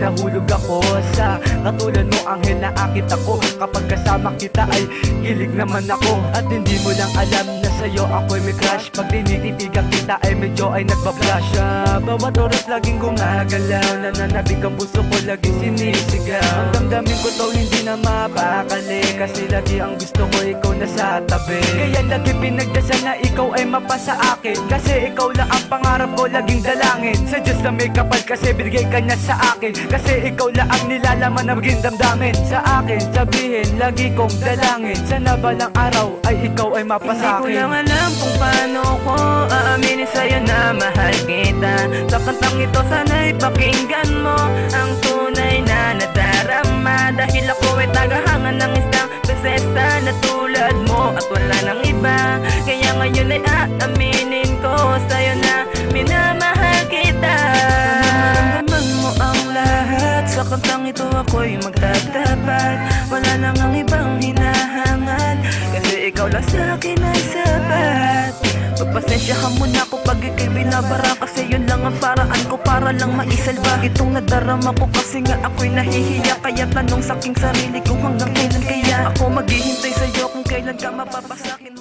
nahulog ako sa katulad mo, anghel na akit ako. Kapag kasama kita ay kilig naman ako. At hindi mo lang alam na sa'yo ako'y may crush. Pag tinititigan kita ay medyo ay nagbablush. Bawat oras laging gumagalaw, nananabig ang puso ko laging sinisigaw. Ang damdamin ko to hindi na mapakali, kasi lagi ang gusto ko ikaw na sa tabi. Kaya lagi pinagdasal na ikaw ay mapasa akin, kasi ikaw lang ang pangarap ko laging dalangin. Sa Diyos na may kapal kasi binigay ka niya sa akin, kasi ikaw lang ang nilalaman na maging damdamin. Sa akin sabihin lagi kong dalangin, sana balang araw ay ikaw ay mapasa akin. Hindi ko lang alam kung paano ko aaminin sa'yo na mahal kita. Sa kantang ito sana'y pakinggan mo ang tunay na nadarama, dahil ako ay tagahangan ng isang prinsesa na tulad mo at wala nang iba. Kaya ngayon ay aaminin ko sa'yo na minamahal kita. Maramdaman mo ang lahat, sa kantang ito ako'y magtatapat. Wala nang ang ibang hinahangad, kasi ikaw lang sa'kin ay sapat. Pagpasensyahan mo na ako pag ika'y binabara, kasi yun lang ang paraan ko para lang maisalba itong nadarama ko. Kasi nga ako'y nahihiya, kaya tanong sa'king sarili ko hanggang kailan kaya ako maghihintay sa'yo, kung kailan ka mapapasakin.